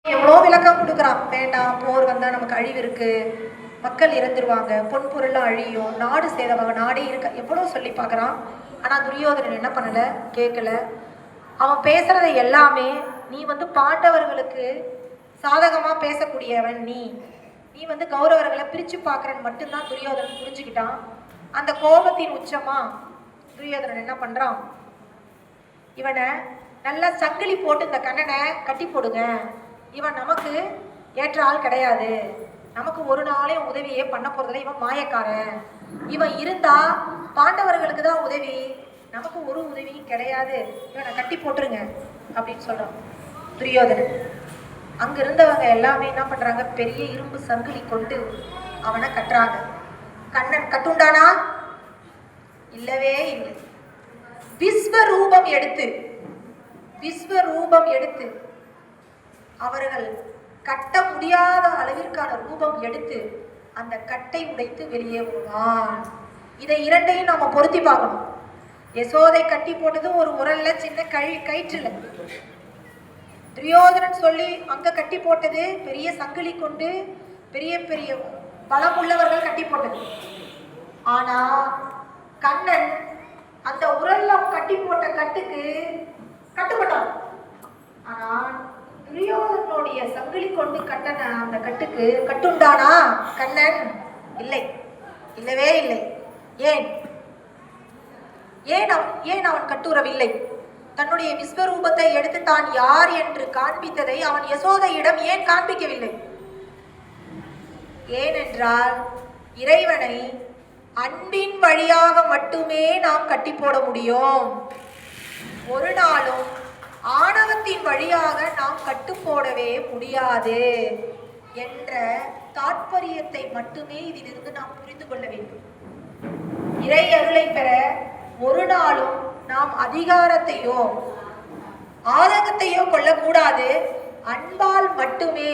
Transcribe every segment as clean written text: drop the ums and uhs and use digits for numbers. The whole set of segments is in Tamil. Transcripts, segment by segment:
எவ்வளோ விளக்கம் கொடுக்குறான். வேண்டாம், போர் வந்தால் நமக்கு அழிவு இருக்கு, மக்கள் இறந்துருவாங்க, பொன் பொருள்லாம் அழியும், நாடு சேதமாக, நாடே இருக்க எவ்வளோ சொல்லி பார்க்குறான். ஆனால் துரியோதனன் என்ன பண்ணலை, கேட்கல. அவன் பேசுறத எல்லாமே நீ பாண்டவர்களுக்கு சாதகமாக பேசக்கூடியவன், நீ கௌரவர்களை பிரித்து பார்க்குறன்னு மட்டும்தான் துரியோதனன் புரிஞ்சுக்கிட்டான். அந்த கோபத்தின் உச்சமா துரியோதனன் என்ன பண்ணுறான், இவனை நல்லா சங்கிலி போட்டு இந்த கண்ணனை கட்டி போடுங்க, இவன் நமக்கு ஏற்ற ஆள் கிடையாது, நமக்கு ஒரு நாளையும் உதவியே பண்ண போறதில்லை, இவன் மாயக்காரன், இவன் இருந்தா பாண்டவர்களுக்கு தான் உதவி, நமக்கு ஒரு உதவியும் கிடையாது, இவனை கட்டி போட்டுருங்க அப்படின்னு சொல்றான் துரியோதனன். அங்க இருந்தவங்க எல்லாமே என்ன பண்றாங்க, பெரிய இரும்பு சங்கிலி கொண்டு அவனை கட்டுறாங்க. கண்ணன் கட்டுண்டானா? இல்லவே இல்லை. விஸ்வரூபம் எடுத்து அவர்கள் கட்ட முடியாத அளவிற்கான ரூபம் எடுத்து அந்த கட்டை உடைத்து வெளியே வருவான். இதை இரண்டையும் நாம பொருத்தி பார்க்கணும். யசோதை கட்டி போட்டது ஒரு உரல்ல, சின்ன கயிற்றுல. துரியோதனன் சொல்லி அங்க கட்டி போட்டது பெரிய சங்கிலி கொண்டு பெரிய பெரிய பலம் உள்ளவர்கள் கட்டி போட்டது. ஆனா கண்ணன் அந்த உரல்ல கட்டி போட்ட கட்டுக்கு கட்டுப்பட்டான். ஆனா துரியோதனுடைய சங்கிலி கொண்டு கட்டன அந்த கட்டுக்கு கட்டுண்டானா கண்ணன்? இல்லை, இல்லவே இல்லை. ஏன் அவன் கட்டுறவில்லை? தன்னுடைய விஸ்வரூபத்தை எடுத்து தான் யார் என்று காண்பித்ததை அவன் யசோதையிடம் ஏன் காண்பிக்கவில்லை? ஏனென்றால் இறைவனை அன்பின் வழியாக மட்டுமே நாம் கட்டி போட முடியும். ஒரு நாளும் ஆணவத்தின் வழியாக நாம் கட்டு போடவே முடியாது என்ற தாற்பயத்தை மட்டுமே இதிலிருந்து நாம் புரிந்து கொள்ள வேண்டும். இறை அருளை பெற ஒரு நாளும் நாம் அதிகாரத்தையோ ஆதகத்தையோ கொள்ளக்கூடாது. அன்பால் மட்டுமே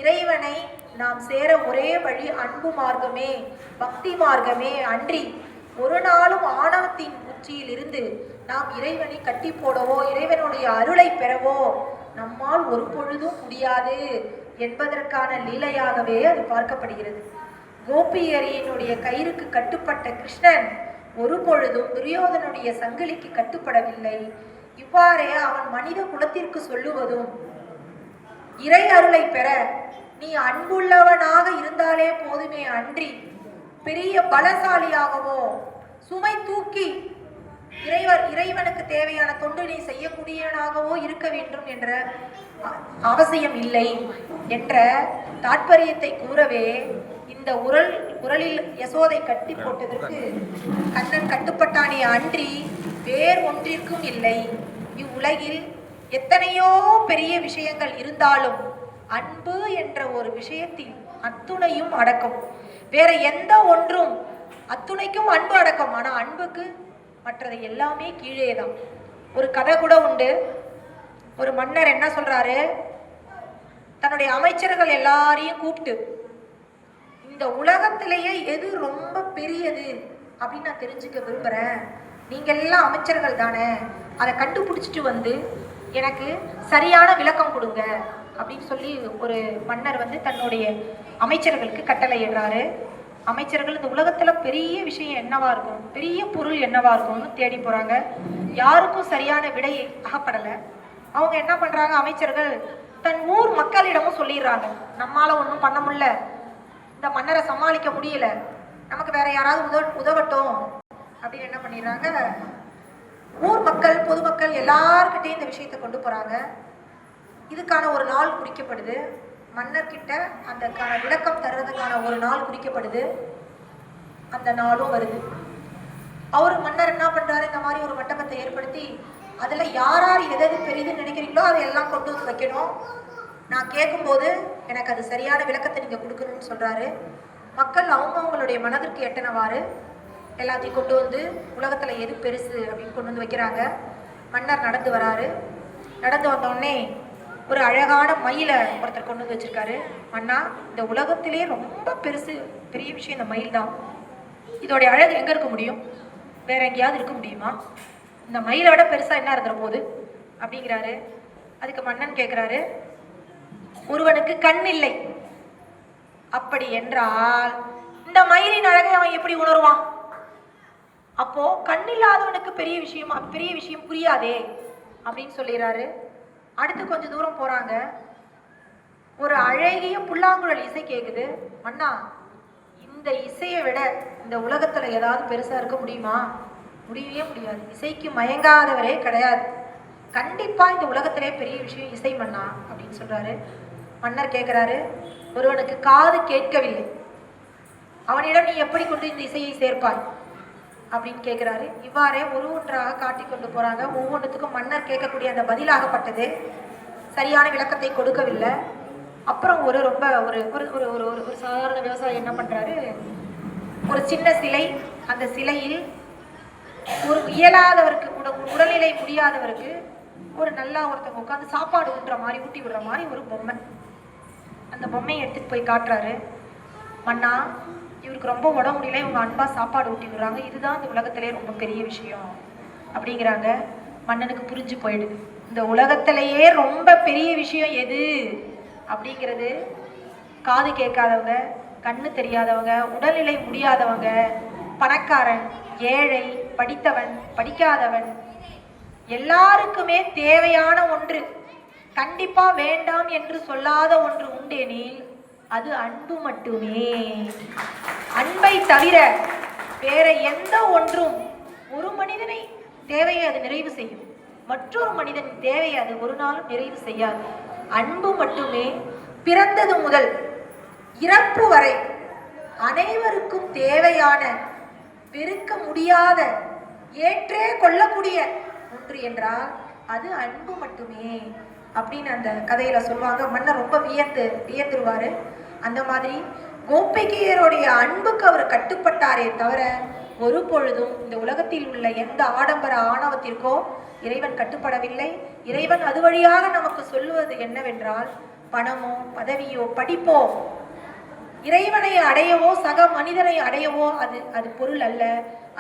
இறைவனை நாம் சேர ஒரே வழி அன்பு மார்க்கமே, பக்தி மார்க்கமே அன்றி ஒரு நாளும் ஆணவத்தின் உச்சியில் இருந்து நாம் இறைவனை கட்டி போடவோ இறைவனுடைய அருளை பெறவோ நம்மால் ஒரு பொழுதும் முடியாது என்பதற்கான லீலையாகவே அது பார்க்கப்படுகிறது. கோபியரியினுடைய கயிறுக்கு கட்டுப்பட்ட கிருஷ்ணன் ஒரு பொழுதும் துரியோதனுடைய சங்கிலிக்கு கட்டுப்படவில்லை. இவ்வாறே அவன் மனித குலத்திற்கு சொல்லுவதும், இறை அருளை பெற நீ அன்புள்ளவனாக இருந்தாலே போதுமே அன்றி பெரிய பலசாலியாகவோ சுமை தூக்கி இறைவனுக்கு தேவையான தொண்டு நீ செய்யக்கூடியவனாகவோ இருக்க வேண்டும் என்ற அவசியம் இல்லை என்ற தாற்பயத்தை கூறவே இந்த உரலில் யசோதை கட்டி போட்டதற்கு கண்ணன் கட்டுப்பட்டானே அன்றி வேறு ஒன்றிற்கும் இல்லை. இவ்வுலகில் எத்தனையோ பெரிய விஷயங்கள் இருந்தாலும் அன்பு என்ற ஒரு விஷயத்தில் அத்துணையும் அடக்கம். வேற எந்த ஒன்றும் அத்துணைக்கும் அன்பு அடக்கம். ஆனா அன்புக்கு மற்றது எல்லாமே கீழே தான். ஒரு கதை கூட உண்டு. ஒரு மன்னர் என்ன சொல்றாரு, தன்னுடைய அமைச்சர்கள் எல்லாரையும் கூப்பிட்டு, இந்த உலகத்திலேயே எது ரொம்ப பெரியது அப்படின்னு நான் தெரிஞ்சுக்க விரும்புறேன், நீங்க எல்லாம் அமைச்சர்கள் தானே, அதை கண்டுபிடிச்சிட்டு வந்து எனக்கு சரியான விளக்கம் கொடுங்க அப்படின்னு சொல்லி ஒரு மன்னர் தன்னுடைய அமைச்சர்களுக்கு கட்டளை இடுறாரு. அமைச்சர்கள் இந்த உலகத்துல பெரிய விஷயம் என்னவா இருக்கும், பெரிய பொருள் என்னவா இருக்கும்னு தேடி போறாங்க. யாருக்கும் சரியான விடை அகப்படலை. அவங்க என்ன பண்றாங்க, அமைச்சர்கள் தன் ஊர் மக்களிடமும் சொல்லிடுறாங்க, நம்மால ஒன்றும் பண்ண முடியல, இந்த மன்னரை சமாளிக்க முடியல, நமக்கு வேற யாராவது உதவட்டும் அப்படின்னு என்ன பண்ணிடுறாங்க, ஊர் மக்கள் பொதுமக்கள் எல்லார்கிட்டையும் இந்த விஷயத்தை கொண்டு போறாங்க. இதுக்கான ஒரு நாள் குறிக்கப்படுது. மன்னர்கிட்ட அந்தக்கான விளக்கம் தர்றதுக்கான ஒரு நாள் குறிக்கப்படுது. அந்த நாளும் வருது. மன்னர் என்ன பண்றாரு, இந்த மாதிரி ஒரு மண்டபத்தை ஏற்படுத்தி அதுல யார் எது பெரிதுன்னு நினைக்கிறீங்களோ அதை எல்லாம் கொண்டு வந்து வைக்கணும், நான் கேட்கும்போது எனக்கு அது சரியான விளக்கத்தை நீங்க கொடுக்கணும்னு சொல்றாரு. மக்கள் அவங்களுடைய மனதிற்கு எட்டனவாறு எல்லாத்தையும் கொண்டு வந்து உலகத்துல எது பெருசு அப்படின்னு கொண்டு வந்து வைக்கிறாங்க. மன்னர் நடந்து வராரு. நடந்து வந்தோடனே ஒரு அழகான மயிலை ஒருத்தர் கொண்டு வந்து வச்சிருக்காரு. மன்னா, இந்த உலகத்திலே ரொம்ப பெரிய விஷயம் இந்த மயில் தான். இதோடைய அழகு எங்க இருக்க முடியும், வேற எங்கேயாவது இருக்க முடியுமா? இந்த மயிலை விட பெருசா என்ன இருந்துற போது அப்படிங்கிறாரு. அதுக்கு மன்னன் கேட்குறாரு, ஒருவனுக்கு கண் இல்லை. அப்படி என்றால் இந்த மயிரின் அழகை அவன் எப்படி உணருவான்? அப்போ கண்ணில்லாதவனுக்கு பெரிய விஷயம் புரியாதே அப்படின்னு சொல்லிடுறாரு. அடுத்து கொஞ்ச தூரம் போறாங்க. ஒரு அழகிய புல்லாங்குழல் இசை கேக்குது. மன்னா, இந்த இசையை விட இந்த உலகத்துல ஏதாவது பெருசா இருக்க முடியுமா? முடியவே முடியாது. இசைக்கு மயங்காதவரே கிடையாது. கண்டிப்பா இந்த உலகத்திலே பெரிய விஷயம் இசை மன்னா அப்படின்னு சொல்றாரு. மன்னர் கேட்கிறாரு, ஒருவனுக்கு காது கேட்கவில்லை, அவனிடம் நீ எப்படி கொண்டு இந்த இசையை சேர்ப்பாய் அப்படின்னு கேட்கிறாரு. இவ்வாறே ஒன்றாக காட்டி கொண்டு போறாங்க. ஒவ்வொன்றுத்துக்கும் மன்னர் கேட்கக்கூடிய அந்த பதிலாகப்பட்டது சரியான விளக்கத்தை கொடுக்கவில்லை. அப்புறம் ஒரு ரொம்ப ஒரு ஒரு ஒரு ஒரு சாதாரண விவசாயி என்ன பண்றாரு, ஒரு சின்ன சிலை, அந்த சிலையில் ஒரு இயலாதவருக்கு, உடல்நிலை முடியாதவருக்கு ஒரு நல்லா ஒருத்தவங்க உட்காந்து சாப்பாடு ஊட்டுற மாதிரி, ஊட்டி விடுற மாதிரி ஒரு பொம்மை. அந்த பொம்மையை எடுத்துட்டு போய் காட்டுறாரு. மன்னா, இவருக்கு ரொம்ப உடம்பு முடியல, இவங்க அன்பா சாப்பாடு ஊட்டி விடுறாங்க, இதுதான் இந்த உலகத்திலே ரொம்ப பெரிய விஷயம் அப்படிங்கிறாங்க. மன்னனுக்கு புரிஞ்சு போயிடுது, இந்த உலகத்திலேயே ரொம்ப பெரிய விஷயம் எது அப்படிங்கிறது காது கேட்காதவங்க, கண்ணு தெரியாதவங்க, உடல்நிலை முடியாதவங்க, பணக்காரன், ஏழை, படித்தவன், படிக்காதவன், எல்லாருக்குமே தேவையான ஒன்று, கண்டிப்பா வேண்டாம் என்று சொல்லாத ஒன்று உண்டெனில் அது அன்பு மட்டுமே. அன்பை தவிர வேற எந்த ஒன்றும் ஒரு மனிதனை தேவையை அது நிறைவு செய்யும், மற்றொரு மனிதன் தேவையை அது ஒரு நாளும் நிறைவு செய்யாது. அன்பு மட்டுமே பிறந்தது முதல் இறப்பு வரை அனைவருக்கும் தேவையான, பெருக்க முடியாத, ஏற்றே கொள்ளக்கூடிய ஒன்று என்றால் அது அன்பு மட்டுமே அப்படின்னு அந்த கதையில சொல்லுவாங்க. மன்னர் ரொம்ப வியந்துருவாரு. அந்த மாதிரி கோபிகையருடைய அன்புக்கு அவர் கட்டுப்பட்டாரே தவிர ஒரு பொழுதும் இந்த உலகத்தில் உள்ள எந்த ஆடம்பர ஆணவத்திற்கோ இறைவன் கட்டுப்படவில்லை. இறைவன் அது வழியாக நமக்கு சொல்லுவது என்னவென்றால், பணமோ பதவியோ படிப்போ இறைவனை அடையவோ சக மனிதனை அடையவோ அது பொருள் அல்ல,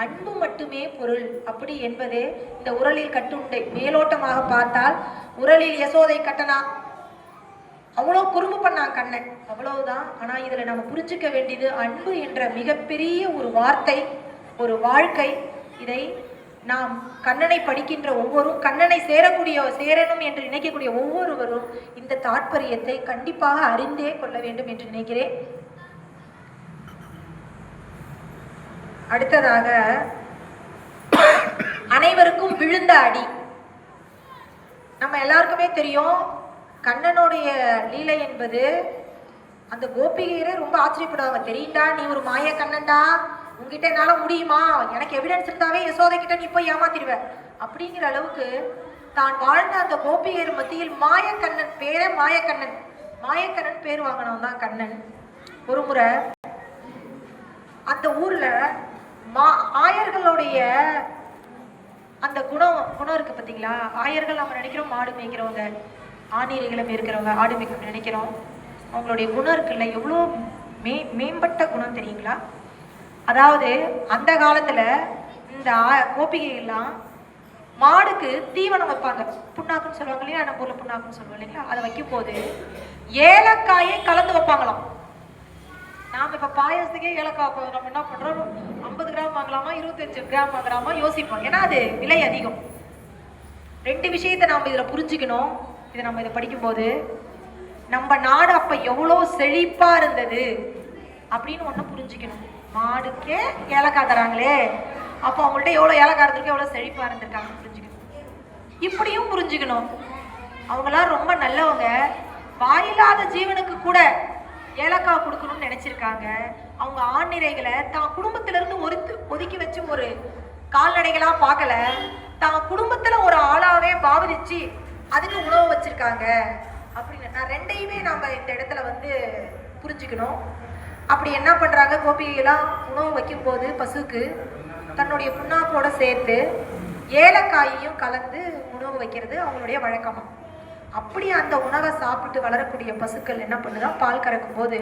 அன்பு மட்டுமே பொருள். அப்படி என்பதே இந்த உரலில் கட்டுண்டை. மேலோட்டமாக பார்த்தால் உரலில் யசோதை கட்டனா, அவ்வளோ குறும்பு பண்ணான் கண்ணன், அவ்வளவுதான். ஆனா இதுல நம்ம புரிஞ்சுக்க வேண்டியது அன்பு என்ற மிகப்பெரிய ஒரு வார்த்தை, ஒரு வாழ்க்கை. இதை நாம் கண்ணனை படிக்கின்ற ஒவ்வொரும், கண்ணனை சேரணும் என்று நினைக்கக்கூடிய ஒவ்வொருவரும் இந்த தாற்பயத்தை கண்டிப்பாக அறிந்தே கொள்ள வேண்டும் என்று நினைக்கிறேன். அடுத்ததாக அனைவருக்கும் விழுந்த அடி. நம்ம எல்லாருக்குமே தெரியும், கண்ணனுடைய லீலை என்பது அந்த கோபிகையரே ரொம்ப ஆச்சரியப்படுவாங்க. தெரியுண்டா, நீ ஒரு மாய கண்ணன்டா, உங்ககிட்ட என்னால முடியுமா, எனக்கு எவிடன்ஸ் இருந்தாவே யசோதை கிட்ட நீ போய் ஏமாத்திடுவ அப்படிங்கிற அளவுக்கு தான் வாழ்ந்த அந்த கோபிகையர் மத்தியில் மாயக்கண்ணன், பேரே மாயக்கண்ணன், மாயக்கண்ணன் பேர் வாங்கினவன் தான் கண்ணன். ஒரு முறை அந்த ஊர்ல ஆயர்களுடைய அந்த குணம் இருக்கு பார்த்தீங்களா. ஆயர்கள் நம்ம நினைக்கிறோம் மாடு மேய்க்கிறவங்க, ஆநீரைகளும் இருக்கிறவங்க, ஆடு மேய்க்க நினைக்கிறோம். அவங்களுடைய குணம் இருக்குல்ல, எவ்வளோ மேம்பட்ட குணம் தெரியுங்களா. அதாவது அந்த காலத்துல இந்த கோபிகைகள்லாம் மாடுக்கு தீவனம் வைப்பாங்க, புண்ணாக்குன்னு சொல்லுவாங்க இல்லையா, நம்ம ஊர்ல புண்ணாக்குன்னு சொல்லுவோம் இல்லைங்களா. அதை வைக்கும் போது ஏலக்காயை கலந்து வைப்பாங்களாம். நாம இப்ப பாயசத்துக்கே ஏலக்காய் நம்ம என்ன பண்றோம், 50 கிராம் வாங்கலாமா 25 கிராம் வாங்கலாமா யோசிப்போம், ஏன்னா அது விலை அதிகம். ரெண்டு விஷயத்தை நாம இதுல புரிஞ்சுக்கணும். இதை நம்ம இதை படிக்கும்போது நம்ம நாடு அப்ப எவ்வளவு செழிப்பா இருந்தது அப்படின்னு ஒண்ணு புரிஞ்சுக்கணும். மாடுக்கே ஏலக்காய் தராங்களே, அப்போ அவங்கள்ட்ட எவ்வளவு ஏலக்காய் இருந்திருக்கு, எவ்வளவு செழிப்பா இருந்திருக்காங்கன்னு புரிஞ்சுக்கணும். இப்படியும் புரிஞ்சுக்கணும், அவங்களாம் ரொம்ப நல்லவங்க, வாயில்லாத ஜீவனுக்கு கூட ஏலக்காய் கொடுக்கணும்னு நினைச்சிருக்காங்க. அவங்க ஆண்நிறைகளை தான் குடும்பத்திலிருந்து ஒதுக்கி வச்சு ஒரு கால்நடைகளா பார்க்கல, தான் குடும்பத்துல ஒரு ஆளாவே பாவதிச்சு அதுக்கு உணவு வச்சிருக்காங்க அப்படின்னு. நான் ரெண்டையுமே நாம இந்த இடத்துல புரிஞ்சுக்கணும். அப்படி என்ன பண்றாங்க, கோபிகைலாம் உணவு வைக்கும் போது பசுக்கு தன்னுடைய புண்ணாக்கோட சேர்த்து ஏலக்காயையும் கலந்து உணவு வைக்கிறது அவங்களுடைய வழக்கமா. அப்படி அந்த உணவை சாப்பிட்டு வளரக்கூடிய பசுக்கள் என்ன பண்ணுதான், பால் கறக்கும் போது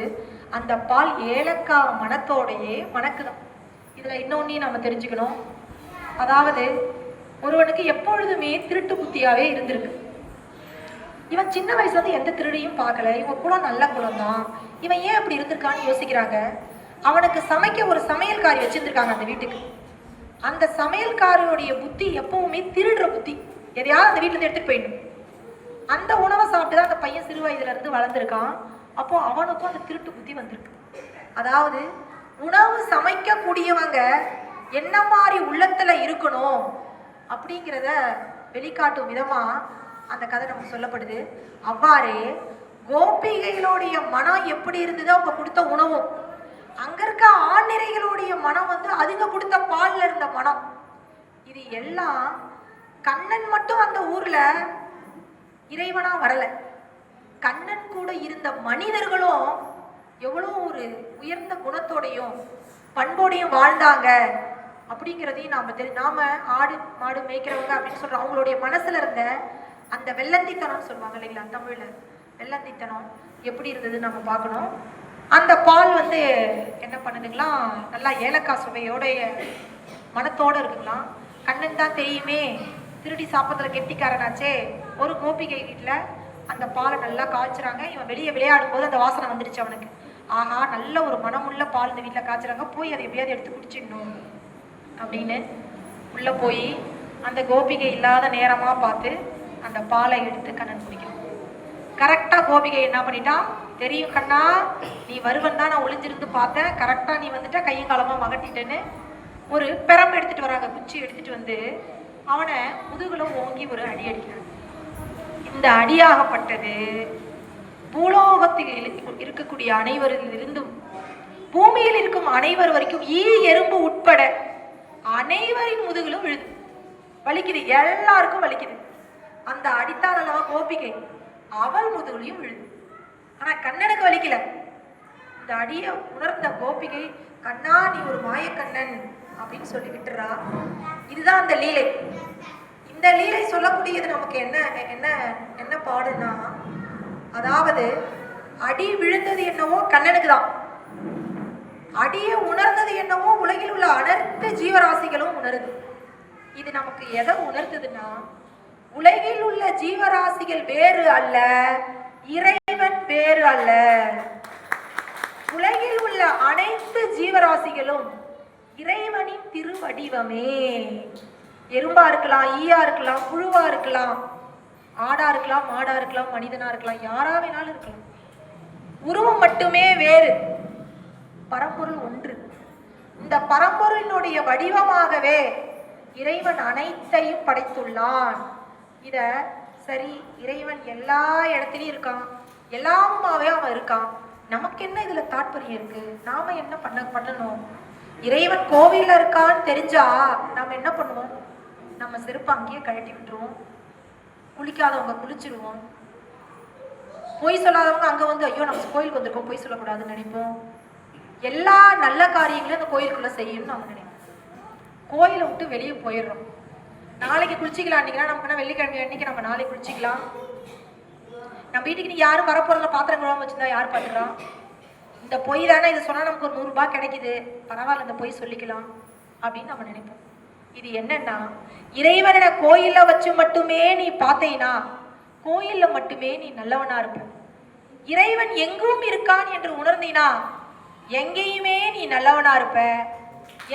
அந்த பால் ஏலக்காய் மணத்தோடையே மணக்குதான். இதுல இன்னொன்னையும் நம்ம தெரிஞ்சுக்கணும். அதாவது ஒருவனுக்கு எப்பொழுதுமே திருட்டு புத்தியாவே இருந்திருக்கு. இவன் சின்ன வயசுல இருந்து எந்த திருடியும் பார்க்கல, இவன் குலம் நல்ல குலம் தான், இவன் ஏன் அப்படி இருந்திருக்கான்னு யோசிக்கிறாங்க. அவனுக்கு சமைக்க ஒரு சமையல்காரி வச்சிருந்திருக்காங்க அந்த வீட்டுக்கு. அந்த சமையல்காரியோடைய புத்தி எப்பவுமே திருடுற புத்தி, எதையாவது அந்த வீட்டுல எடுத்துட்டு போயிடணும். அந்த உணவை சாப்பிட்டுதான் அந்த பையன் சிறு வயதுல இருந்து வளர்ந்துருக்கான். அப்போ அவனுக்கும் அந்த திருட்டு புத்தி வந்திருக்கு. அதாவது உணவு சமைக்க கூடியவங்க என்ன மாதிரி உள்ளத்துல இருக்கணும் அப்படிங்கிறத வெளிக்காட்டும் விதமா அந்த கதை நமக்கு சொல்லப்படுது. அவ்வாறே கோபிகைகளுடைய மனம் எப்படி இருந்ததோ அவங்க கொடுத்த உணவும், அங்க இருக்க ஆண்நிறைகளுடைய மனம் அதுங்க கொடுத்த பால்ல இருந்த மனம், இது எல்லாம் கண்ணன் மட்டும் அந்த ஊர்ல இறைவனா வரல. கண்ணன் கூட இருந்த மனிதர்களும் எவ்வளவு ஒரு உயர்ந்த குணத்தோடையும் பண்போடையும் வாழ்ந்தாங்க அப்படிங்கிறதையும் நாம ஆடு மாடு மேய்க்கிறவங்க அப்படின்னு சொல்றோம். அவங்களுடைய மனசுல இருந்த அந்த வெள்ளந்தித்தனம் சொல்லுவாங்க இல்லைங்களா, தமிழ்ல வெள்ளந்தித்தனம் எப்படி இருந்தது நம்ம பார்க்கணும். அந்த பால் என்ன பண்ணுதுங்களா, நல்லா ஏலக்காய் சுவையோடைய மனத்தோட இருக்குங்களா. கண்ணன் தான் தெரியுமே, திருடி சாப்பிட்றதுல கெட்டிக்காரனாச்சே. ஒரு கோபிகை வீட்டுல அந்த பாலை நல்லா காய்ச்சுறாங்க. இவன் வெளியே விளையாடும் போது அந்த வாசனை வந்துடுச்சு அவனுக்கு. ஆஹா, நல்ல ஒரு மனமுள்ள பால் இந்த வீட்டுல காய்ச்சுறாங்க, போய் அதை எப்படியாவது எடுத்து குடிச்சிடணும் அப்படின்னு உள்ள போய் அந்த கோபிகை இல்லாத நேரமா பார்த்து அந்த பாலை எடுத்து கண்ணன் குடிக்கணும். கரெக்டா கோபிகை என்ன பண்ணிட்டா, தெரியும் கண்ணா நீ வருவன் தான் நான் ஒளிஞ்சிருந்து பார்த்தேன், கரெக்டா நீ வந்துட்டா, கையும் காலமா மகட்டிட்டேன்னு ஒரு பெரம் எடுத்துட்டு வராங்க, குச்சி எடுத்துட்டு அவனை முதுகுல ஓங்கி ஒரு அடி அடிக்கிறாங்க. இந்த அடியாகப்பட்டது பூலோகத்தில் இருக்கக்கூடிய அனைவரிலிருந்தும் பூமியில் இருக்கும் அனைவர் வரைக்கும் ஈ எறும்பு உட்பட அனைவரின் முதுகிலும் விழுது, வலிக்குது, எல்லாருக்கும் வலிக்குது. அந்த அடித்தால் அல்லவா கோபிகை, அவள் முதுகுலையும் விழுது. ஆனா கண்ணனுக்கு வலிக்கல. இந்த அடியை உணர்ந்த கோபிகை, கண்ணா நீ ஒரு மாயக்கண்ணன் அப்படின்னு சொல்லி விட்டுறா. இதுதான் அந்த லீலை. இந்த லீலை சொல்லக்கூடியது நமக்கு என்ன என்ன என்ன பாடுனா, அதாவது அடி விழுந்தது என்னவோ கண்ணனுக்கு தான், அடியை உணர்ந்தது என்னவோ உலகில் உள்ள அனைத்து ஜீவராசிகளும் உணருது. இது நமக்கு எதை உணர்த்துதுன்னா, உலகில் உள்ள ஜீவராசிகள் வேறு அல்ல, இறைவன் வேறு அல்ல. உலகில் உள்ள அனைத்து ஜீவராசிகளும் இறைவனின் திருவடிவமே. எறும்பா இருக்கலாம், ஈயா இருக்கலாம், புழுவா இருக்கலாம், ஆடா இருக்கலாம், மாடா இருக்கலாம், மனிதனா இருக்கலாம், யாரா வேணாலும் இருக்கலாம். உருவம் மட்டுமே வேறு, பரம்பொருள் ஒன்று. இந்த பரம்பொருளினுடைய வடிவமாகவே இறைவன் அனைத்தையும் படைத்துள்ளான். இத சரி, இறைவன் எல்லா இடத்துலயும் இருக்கான், எல்லாமாவே அவன் இருக்கான், நமக்கு என்ன இதுல தாற்பயம் இருக்கு, நாம என்ன பண்ணணும்? இறைவன் கோவில்ல இருக்கான்னு தெரிஞ்சா நாம என்ன பண்ணுவோம்? நம்ம செருப்பு அங்கேயே கழட்டி விட்டுருவோம், குளிக்காதவங்க குளிச்சிருவோம், பொய் சொல்லாதவங்க அங்க ஐயோ நம்ம கோயிலுக்கு வந்திருக்கோம், பொய் சொல்லக்கூடாதுன்னு நினைப்போம். எல்லா நல்ல காரியங்களையும் அந்த கோயிலுக்குள்ள செய்யணும்னு நம்ம நினைப்போம். கோயிலை விட்டு வெளியே போயிடுறோம். நாளைக்கு குளிச்சிக்கலாம் அன்னைக்குனா, நமக்குன்னா வெள்ளிக்கிழமை அன்னைக்கு நம்ம நாளைக்கு குளிச்சிக்கலாம். நம்ம வீட்டுக்கு நீ யாரும் வரப்போறதுல பாத்திரம் குழம்பு வச்சிருந்தா யார் பார்த்துக்கலாம்? இந்த பொய் தானே, இதை சொன்னா நமக்கு ஒரு 100 ரூபாய் கிடைக்குது, பரவாயில்ல இந்த பொய் சொல்லிக்கலாம் அப்படின்னு நம்ம நினைப்போம். இது என்னன்னா, இறைவனை கோயில்ல வச்சு மட்டுமே நீ பார்த்தீனா கோயில்ல மட்டுமே நீ நல்லவனா இருப்ப. இறைவன் எங்கும் இருக்கான் என்று உணர்ந்தீனா எங்கேயுமே நீ நல்லவனா இருப்ப,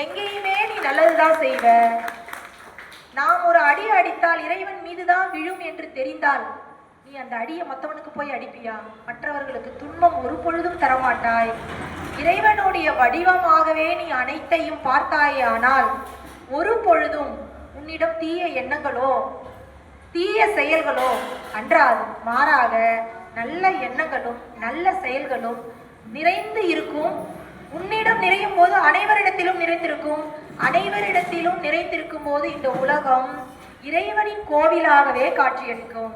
எங்கேயுமே நீ நல்லதுதான் செய்வ. நாம் ஒரு அடி அடித்தால் இறைவன் மீதுதான் விழும் என்று தெரிந்தால் நீ அந்த அடியை மற்றவனுக்கு போய் அடிப்பியா? மற்றவர்களுக்கு துன்பம் ஒரு பொழுதும் தரமாட்டாய். இறைவனுடைய வடிவமாகவே நீ அனைத்தையும் பார்த்தாயே, ஆனால் ஒரு பொழுதும் உன்னிடம் தீய எண்ணங்களோ தீய செயல்களோ அன்றாது, மாறாக நல்ல எண்ணங்களும் நல்ல செயல்களும் நிறைந்து இருக்கும். உன்னிடம் நிறையும் போது அனைவரிடத்திலும் நிறைந்திருக்கும், அனைவரிடத்திலும் நிறைந்திருக்கும் போது இந்த உலகம் இறைவனின் கோவிலாகவே காட்சியளிக்கும்.